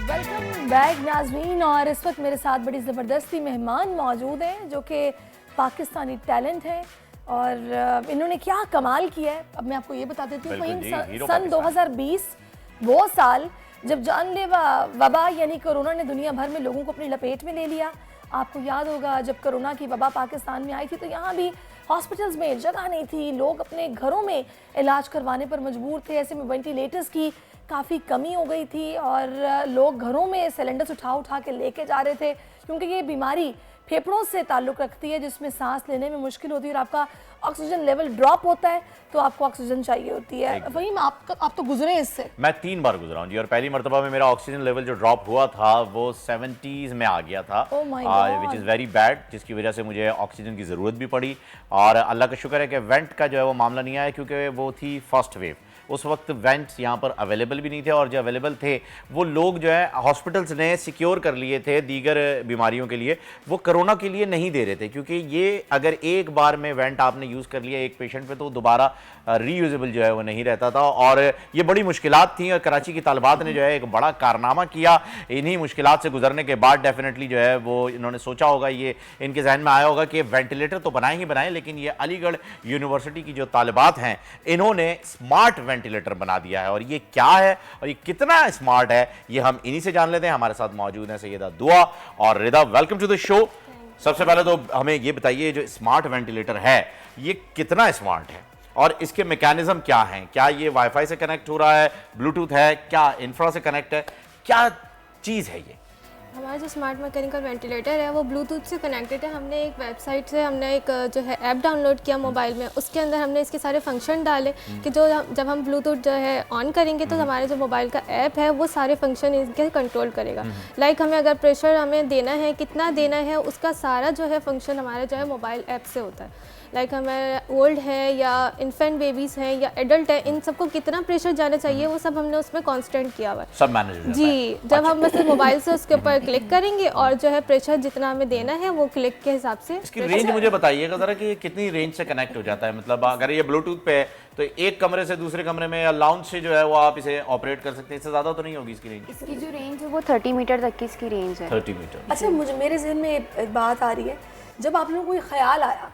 Welcome back नाज़रीन। और इस वक्त मेरे साथ बड़ी ज़बरदस्ती मेहमान मौजूद हैं जो कि पाकिस्तानी टैलेंट हैं और इन्होंने क्या कमाल किया है अब मैं आपको ये बता देती हूँ। सन 2020 वो साल जब जानलेवा वबा यानी कोरोना ने दुनिया भर में लोगों को अपनी लपेट में ले लिया। आपको याद होगा जब कोरोना की वबा पाकिस्तान में आई थी तो यहाँ भी हॉस्पिटल्स में जगह नहीं थी, लोग अपने घरों में इलाज करवाने पर मजबूर थे। ऐसे में वेंटिलेटर्स की काफ़ी कमी हो गई थी और लोग घरों में सिलेंडर्स उठा उठा के लेके जा रहे थे क्योंकि ये बीमारी फेफड़ों से ताल्लुक़ रखती है जिसमें सांस लेने में मुश्किल होती है और आपका ऑक्सीजन लेवल ड्रॉप होता है तो आपको ऑक्सीजन चाहिए होती है। वही आप तो गुजरे इससे। मैं 3 बार गुजरा हूँ जी और पहली मरतबा में मेरा ऑक्सीजन लेवल जो ड्रॉप हुआ था वो 70s में आ गया था, विच इज़ वेरी बैड, जिसकी वजह से मुझे ऑक्सीजन की ज़रूरत भी पड़ी। और अल्लाह का शुक्र है कि वेंट का जो है वो मामला नहीं आया क्योंकि वो थी फर्स्ट वेव। उस वक्त वेंट्स यहाँ पर अवेलेबल भी नहीं थे और जो अवेलेबल थे वो लोग जो है हॉस्पिटल्स ने सिक्योर कर लिए थे दीगर बीमारियों के लिए, वो कोरोना के लिए नहीं दे रहे थे क्योंकि ये अगर एक बार में वेंट आपने यूज़ कर लिया एक पेशेंट पे तो दोबारा रीयूजेबल जो है वो नहीं रहता था और ये बड़ी मुश्किलात थी। और कराची की तालिबात ने जो है एक बड़ा कारनामा किया। इन्हीं मुश्किलात से गुजरने के बाद डेफिनेटली जो है वो इन्होंने सोचा होगा, ये इनके जहन में आया होगा कि वेंटिलेटर तो बनाए ही बनाए, लेकिन ये अलीगढ़ यूनिवर्सिटी की जो तालिबात हैं इन्होंने स्मार्ट वेंटिलेटर बना दिया है। और ये क्या है और ये कितना स्मार्ट है ये हम इन्हीं से जान लेते हैं। हमारे साथ मौजूद हैं सैयदा दुआ और Rida. Welcome to the show. सबसे पहले तो हमें ये बताइए जो स्मार्ट वेंटिलेटर है ये कितना स्मार्ट है और इसके मैकेनिज्म क्या हैं? क्या ये वाईफाई से कनेक्ट हो रहा है, ब्लूटूथ है, क्या इंफ्रा से कनेक्ट है, क्या चीज़ है ये? हमारा जो स्मार्ट मैकेनिकल वेंटिलेटर है वो ब्लूटूथ से कनेक्टेड है। हमने एक वेबसाइट से हमने एक जो है ऐप डाउनलोड किया मोबाइल में, उसके अंदर हमने इसके सारे फंक्शन डाले कि जो जब हम ब्लूटूथ जो है ऑन करेंगे तो हमारे जो मोबाइल का ऐप है वो सारे फंक्शन इसके कंट्रोल करेगा। लाइक हमें अगर प्रेशर हमें देना है, कितना देना है, उसका सारा जो है फंक्शन हमारा जो है मोबाइल ऐप से होता है। लाइक हमें ओल्ड है या इन्फेंट बेबीज़ हैं या एडल्ट है, इन सबको कितना प्रेशर जाना चाहिए वो सब हमने उसमें कांस्टेंट किया हुआ है, सब मैनेज जी। जब हम बस मोबाइल से उसके ऊपर क्लिक करेंगे और जो है प्रेशर जितना हमें देना है वो क्लिक के हिसाब से। इसकी रेंज मुझे बताइएगा जरा कि कितनी रेंज से कनेक्ट हो जाता है, मतलब अगर ये ब्लूटूथ पे है तो एक कमरे से दूसरे कमरे में या लाउंज से जो है वो आप इसे ऑपरेट कर सकते हैं, इससे ज़्यादा तो नहीं होगी इसकी रेंज? इसकी जो रेंज है वो 30 मीटर तक की इसकी रेंज है। 30 मीटर। अच्छा, मुझे मेरे जहन में एक बात आ रही है, जब आप लोगों को ये ख्याल आया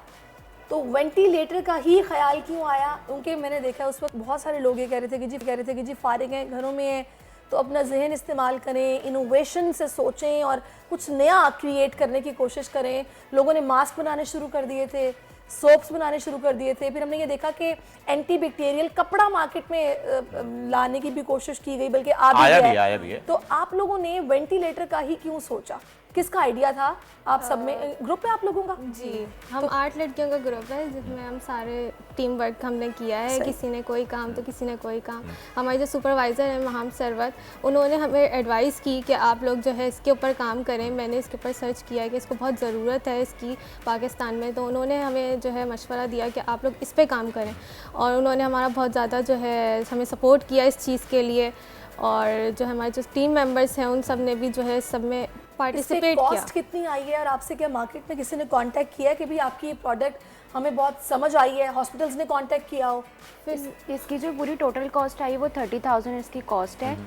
तो वेंटिलेटर का ही ख्याल क्यों आया? क्योंकि मैंने देखा उस वक्त बहुत सारे लोग ये कह रहे थे कि जी फारिग हैं, घरों में हैं तो अपना जहन इस्तेमाल करें, इनोवेशन से सोचें और कुछ नया क्रिएट करने की कोशिश करें। लोगों ने मास्क बनाने शुरू कर दिए थे, सोप्स बनाने शुरू कर दिए थे, फिर हमने ये देखा कि एंटी बैक्टीरियल कपड़ा मार्केट में लाने की भी कोशिश की गई, बल्कि आया भी है। तो आप लोगों ने वेंटिलेटर का ही क्यों सोचा? किसका आइडिया था? आप सब में ग्रुप है आप लोगों का? जी, हम 8 लड़कियों का ग्रुप है जिसमें हम सारे टीम वर्क हमने किया है। किसी ने कोई काम तो किसी ने कोई काम। हमारे जो सुपरवाइज़र हैं महम सरवत, उन्होंने हमें एडवाइस की कि आप लोग जो है इसके ऊपर काम करें। मैंने इसके ऊपर सर्च किया कि इसको बहुत ज़रूरत है इसकी पाकिस्तान में, तो उन्होंने हमें जो है मशवरा दिया कि आप लोग इस पर काम करें और उन्होंने हमारा बहुत ज़्यादा जो है हमें सपोर्ट किया इस चीज़ के लिए। और जो हमारे जो टीम मेंबर्स हैं उन सब ने भी जो है सब में पार्टिसिपेट किया। कॉस्ट कितनी आई है और आपसे क्या मार्केट में किसी ने कांटेक्ट किया कि भाई आपकी ये प्रोडक्ट हमें बहुत समझ आई है, हॉस्पिटल्स ने कांटेक्ट किया हो? इसकी जो पूरी टोटल कॉस्ट आई वो 30,000 इसकी कॉस्ट है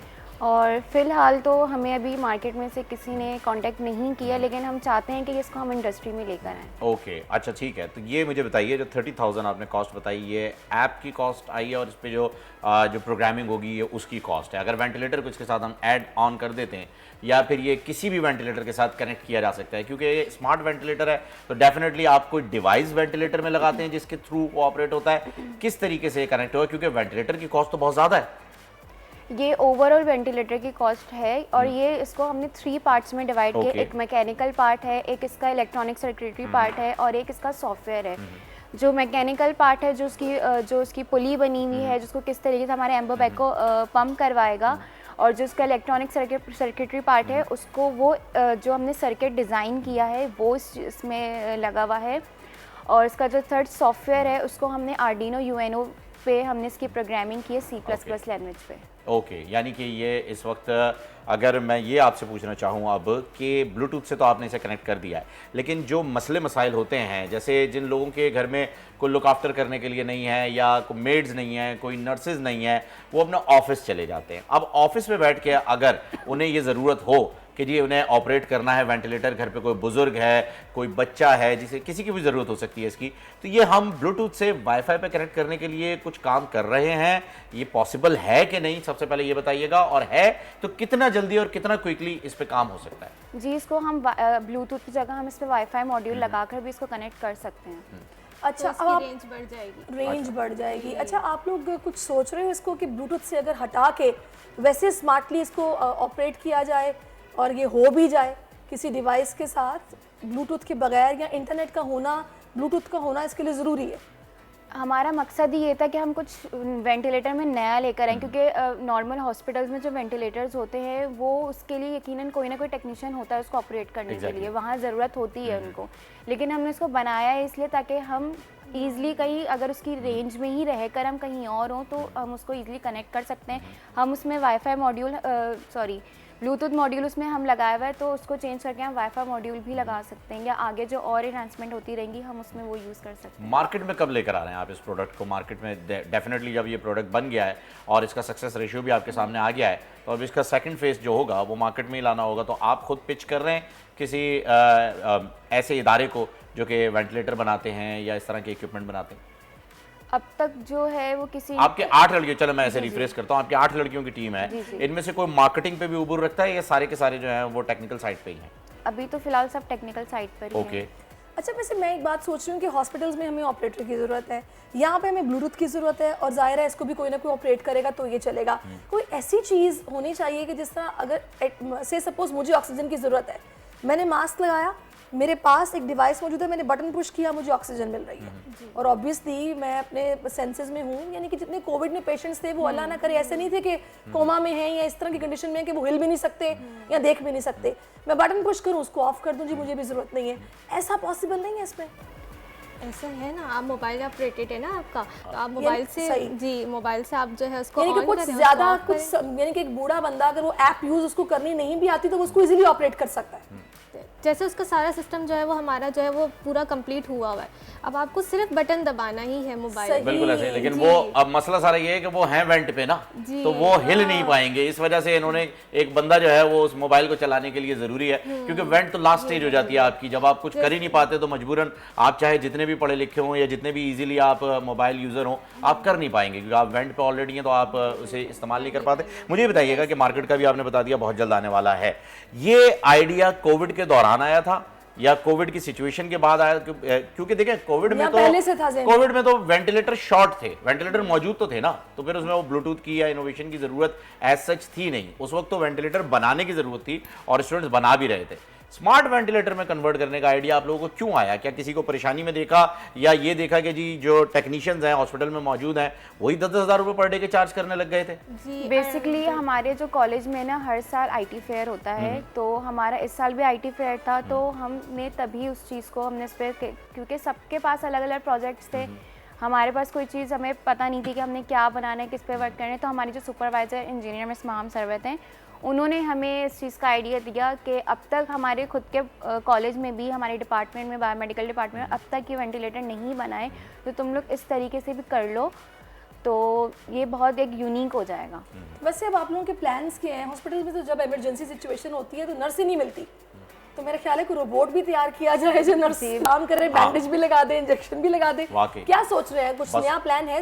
और फ़िलहाल तो हमें अभी मार्केट में से किसी ने कांटेक्ट नहीं किया, लेकिन हम चाहते हैं कि इसको हम इंडस्ट्री में लेकर आएँ। ओके, अच्छा ठीक है। तो ये मुझे बताइए जो 30,000 आपने कॉस्ट बताई ये ऐप की कॉस्ट आई है और इस पर जो प्रोग्रामिंग होगी ये उसकी कॉस्ट है। अगर वेंटिलेटर को इसके साथ हम ऐड ऑन कर देते हैं या फिर ये किसी भी वेंटिलेटर के साथ कनेक्ट किया जा सकता है, क्योंकि ये स्मार्ट वेंटिलेटर है तो डेफिनेटली आप कोई डिवाइस वेंटिलेटर में लगाते हैं जिसके थ्रू वो ऑपरेट होता है, किस तरीके से कनेक्ट होगा? क्योंकि वेंटिलेटर की कॉस्ट तो बहुत ज़्यादा है। ये ओवरऑल वेंटिलेटर की कॉस्ट है और ये इसको हमने 3 पार्ट्स में डिवाइड किया। एक मैकेनिकल पार्ट है, एक इसका इलेक्ट्रॉनिक सर्किटरी पार्ट है और एक इसका सॉफ्टवेयर है। जो मैकेनिकल पार्ट है जो उसकी पुली बनी हुई है जिसको किस तरीके से हमारे एम्बो बैग को पंप करवाएगा, और जो उसका इलेक्ट्रॉनिक सर्किटरी पार्ट है उसको वो जो हमने सर्किट डिज़ाइन किया है वो इसमें लगा हुआ है। और इसका जो थर्ड सॉफ्टवेयर है उसको हमने आर्डिनो यूएनओ पे हमने इसकी प्रोग्रामिंग की है C++ लैंग्वेज पे। ओके, यानी कि ये इस वक्त अगर मैं ये आपसे पूछना चाहूँ अब कि ब्लूटूथ से तो आपने इसे कनेक्ट कर दिया है, लेकिन जो मसले मसाइल होते हैं, जैसे जिन लोगों के घर में कोई लुक आफ्टर करने के लिए नहीं है या कोई मेड्स नहीं है, कोई नर्सेज नहीं है, वो अपना ऑफिस चले जाते हैं। अब ऑफिस में बैठ के अगर उन्हें ये ज़रूरत हो कि जी उन्हें ऑपरेट करना है वेंटिलेटर, घर पे कोई बुजुर्ग है, कोई बच्चा है, जिसे किसी की भी ज़रूरत हो सकती है इसकी, तो ये हम ब्लूटूथ से वाईफाई पे कनेक्ट करने के लिए कुछ काम कर रहे हैं। ये पॉसिबल है कि नहीं, सबसे पहले ये बताइएगा, और है तो कितना जल्दी और कितना क्विकली इस पे काम हो सकता है? जी, इसको हम ब्लूटूथ की जगह हम इस पर वाईफाई मॉड्यूल लगाकर भी इसको कनेक्ट कर सकते हैं। अच्छा, तो अब आप रेंज बढ़ जाएगी। रेंज बढ़ जाएगी। अच्छा, आप लोग कुछ सोच रहे हो इसको कि ब्लूटूथ से अगर हटा के वैसे स्मार्टली इसको ऑपरेट किया जाए और ये हो भी जाए किसी डिवाइस के साथ ब्लूटूथ के बगैर, या इंटरनेट का होना, ब्लूटूथ का होना इसके लिए ज़रूरी है? हमारा मकसद ये था कि हम कुछ वेंटिलेटर में नया लेकर आएँ, क्योंकि नॉर्मल हॉस्पिटल्स में जो वेंटिलेटर्स होते हैं वो उसके लिए यकीनन कोई ना कोई टेक्नीशियन होता है उसको ऑपरेट करने के लिए, वहाँ ज़रूरत होती है उनको। लेकिन हमने इसको बनाया है इसलिए ताकि हम ईज़िली कहीं अगर उसकी रेंज में ही रहकर हम कहीं और हों तो हम उसको ईज़िली कनेक्ट कर सकते हैं। हम उसमें वाईफाई मॉड्यूल ब्लूटूथ मॉड्यूल उसमें हम लगाया हुआ है, तो उसको चेंज करके हम वाईफाई मॉड्यूल भी लगा सकते हैं, या आगे जो और इन्हांसमेंट होती रहेंगी हम उसमें वो यूज़ कर सकते हैं। मार्केट में कब लेकर आ रहे हैं आप इस प्रोडक्ट को? मार्केट में डेफिनेटली जब ये प्रोडक्ट बन गया है और इसका सक्सेस रेशियो भी आपके सामने आ गया है, तो अब इसका सेकंड फेज जो होगा वो मार्केट में ही लाना होगा। तो आप खुद पिच कर रहे हैं किसी ऐसे इदारे को जो कि वेंटिलेटर बनाते हैं या इस तरह के इक्विपमेंट बनाते हैं? अब तक जो है वो किसी आपके 8 लड़कियों, चलो मैं ऐसे रिफ्रेश करता हूँ, आपके 8 लड़कियों की टीम है, इनमें से कोई मार्केटिंग पे भी उबूर रखता है या सारे के सारे जो हैं वो टेक्निकल साइड पे ही हैं? अभी तो फिलहाल सब टेक्निकल साइड पर ही ओके। हैं। अच्छा, वैसे मैं एक बात सोच रही हूँ कि हॉस्पिटल्स में हमें ऑपरेटर की ज़रूरत है, यहाँ पे हमें ब्लूटूथ की ज़रूरत है, और ज़ाहिर है इसको भी कोई ना कोई ऑपरेट करेगा तो ये चलेगा। कोई ऐसी चीज़ होनी चाहिए कि जिस तरह अगर से सपोज मुझे ऑक्सीजन की ज़रूरत है, मैंने मास्क लगाया, मेरे पास एक डिवाइस मौजूद है, मैंने बटन पुश किया, मुझे ऑक्सीजन मिल रही है, और ऑब्वियसली मैं अपने सेंसेस में हूँ। यानी कि जितने कोविड में पेशेंट्स थे वो अल्लाह ना करे ऐसे नहीं थे कि कोमा में हैं या इस तरह की कंडीशन में कि वो हिल भी नहीं सकते या देख भी नहीं सकते, मैं बटन पुश करूँ, उसको ऑफ कर दूँ, जी मुझे भी ज़रूरत नहीं है, ऐसा पॉसिबल नहीं है इसमें? ऐसा है ना, आप मोबाइल ऑपरेटेड है ना आपका, तो आप मोबाइल से जी मोबाइल से आप जो है उसको यानी कि कुछ ज़्यादा कुछ, यानी कि एक बूढ़ा बंदा अगर वो ऐप यूज़ उसको करनी नहीं भी आती तो वो उसको इजीली ऑपरेट कर सकता है। जैसे उसका सारा सिस्टम जो है वो हमारा जो है वो पूरा कंप्लीट हुआ हुआ है, अब आपको सिर्फ बटन दबाना ही है मोबाइल। बिल्कुल ऐसे, लेकिन वो अब मसला सारा ये है कि वो हैं वेंट पे ना, तो वो हिल नहीं पाएंगे। इस वजह से इन्होंने एक बंदा जो है वो उस मोबाइल को चलाने के लिए जरूरी है, क्योंकि वेंट तो लास्ट स्टेज हो जाती है आपकी, जब आप कुछ कर ही नहीं पाते तो मजबूरन आप चाहे जितने भी पढ़े लिखे हों या जितने भी इजीली आप मोबाइल यूजर हों, आप कर नहीं पाएंगे, क्योंकि आप वेंट पे ऑलरेडी हैं तो आप उसे इस्तेमाल नहीं कर पाते। मुझे बताइएगा कि मार्केट का भी आपने बता दिया बहुत जल्द आने वाला है, ये आइडिया कोविड के दौरान आया था या कोविड की सिचुएशन के बाद आया? क्योंकि देखिए कोविड में तो वेंटिलेटर शॉर्ट थे, वेंटिलेटर मौजूद तो थे ना, तो फिर उसमें वो ब्लूटूथ की या इनोवेशन की जरूरत एज सच थी नहीं। उस वक्त तो वेंटिलेटर बनाने की जरूरत थी और स्टूडेंट्स बना भी रहे थे। स्मार्ट वेंटिलेटर में कन्वर्ट करने का आइडिया आप लोगों को क्यों आया? क्या किसी को परेशानी में देखा या ये देखा कि जी जो टेक्नीशियंस हैं हॉस्पिटल में मौजूद हैं वही 10-10 हज़ार रुपए पर डे के चार्ज करने लग गए थे? जी बेसिकली हमारे जो कॉलेज में ना हर साल आईटी फेयर होता है, तो हमारा इस साल भी आईटी फेयर था, तो हमने तभी उस चीज़ को हमने इस पर, क्योंकि सबके पास अलग अलग प्रोजेक्ट्स थे, हमारे पास कोई चीज़ हमें पता नहीं थी कि हमने क्या बनाना है, किस पे वर्क करना है, तो हमारी जो सुपरवाइज़र इंजीनियर मिस माम सरवत हैं, उन्होंने हमें इस चीज़ का आइडिया दिया कि अब तक हमारे खुद के कॉलेज में भी, हमारे डिपार्टमेंट में, बायोमेडिकल डिपार्टमेंट में अब तक ये वेंटिलेटर नहीं बनाए, तो तुम लोग इस तरीके से भी कर लो, तो ये बहुत एक यूनिक हो जाएगा। वैसे अब आप लोगों के प्लान्स क्या हैं? हॉस्पिटल में तो जब इमरजेंसी सिचुएशन होती है तो नर्स ही नहीं मिलती, तो मेरा ख्याल है कि रोबोट भी तैयार किया जाए जो नर्स काम कर रहे हैं, बैंडेज भी लगा दे, इंजेक्शन भी लगा दे। क्या सोच रहे हैं? कुछ नया प्लान है?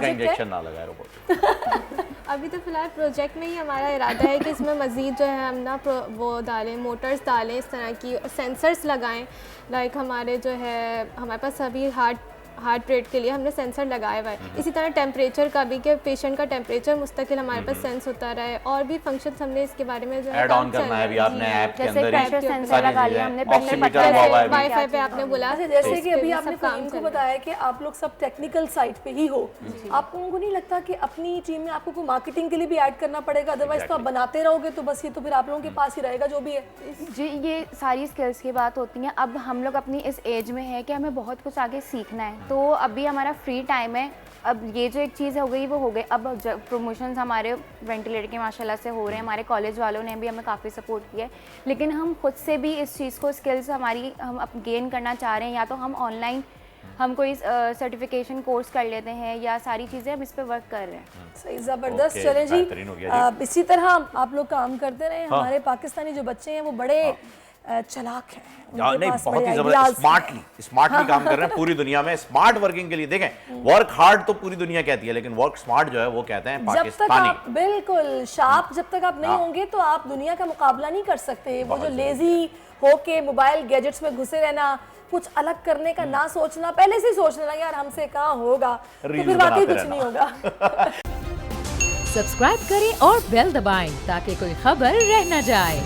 इंजेक्शन ना लगाए रोबोट। अभी तो फिलहाल प्रोजेक्ट में ही हमारा इरादा है कि इसमें मज़ीद जो है हम ना वो डालें, मोटर्स डालें, इस तरह की सेंसर्स लगाएं। लाइक हमारे जो है हमारे पास अभी हार्ट रेट के लिए हमने सेंसर लगाया हुआ है, इसी तरह टेम्परेचर का भी, कि पेशेंट का टेम्परेचर मुस्तकिल हमारे पास सेंस होता रहे, और भी फंक्शंस हमने इसके बारे में जो है ऐड ऑन करना है अभी आपने ऐप के अंदर प्रेशर सेंसर लगा लिया हमने, वाईफाई पे आपने बोला, जैसे कि अभी आपने फ़हीम को बताया कि आप लोग सब टेक्निकल साइड पे ही हो, आप लोगों को नहीं लगता कि अपनी टीम में आपको कोई मार्केटिंग के लिए भी ऐड करना पड़ेगा? अदरवाइज तो आप बनाते रहोगे तो बस ये तो फिर आप लोगों के पास ही रहेगा जो भी है। जी, ये सारी स्किल्स की बात होती हैं। अब हम लोग अपनी इस एज में है कि हमें बहुत कुछ आगे सीखना है, तो अभी हमारा फ्री टाइम है। अब ये जो एक चीज़ हो गई वो हो गई। अब प्रमोशंस हमारे वेंटिलेटर के माशाल्लाह से हो रहे हैं, हमारे कॉलेज वालों ने भी हमें काफ़ी सपोर्ट किया है, लेकिन हम खुद से भी इस चीज़ को स्किल्स हमारी हम अब गेन करना चाह रहे हैं। या तो हम ऑनलाइन हम कोई सर्टिफिकेशन कोर्स कर लेते हैं या सारी चीज़ें हम इस पर वर्क कर रहे हैं। सही, ज़बरदस्त। चलें जी, इसी तरह आप लोग काम करते रहे। हमारे पाकिस्तानी जो बच्चे हैं वो बड़े चालाक हैं, नहीं बहुत ही जबरदस्त स्मार्टली काम कर रहे हैं पूरी दुनिया में। स्मार्ट वर्किंग के लिए देखें, वर्क हार्ड तो पूरी दुनिया कहती है, लेकिन वर्क स्मार्ट जो है वो कहते हैं पाकिस्तानी। बिल्कुल शार्प, जब तक आप नहीं होंगे तो आप दुनिया का मुकाबला नहीं कर सकते। वो जो लेजी होके मोबाइल गैजेट्स में घुसे रहना, कुछ अलग करने का ना सोचना, पहले से ही सोचने लगा यार हमसे कहाँ होगा, तो फिर वाकई कुछ नहीं होगा। सब्सक्राइब करें और बेल दबाएं ताकि कोई खबर रह न जाए।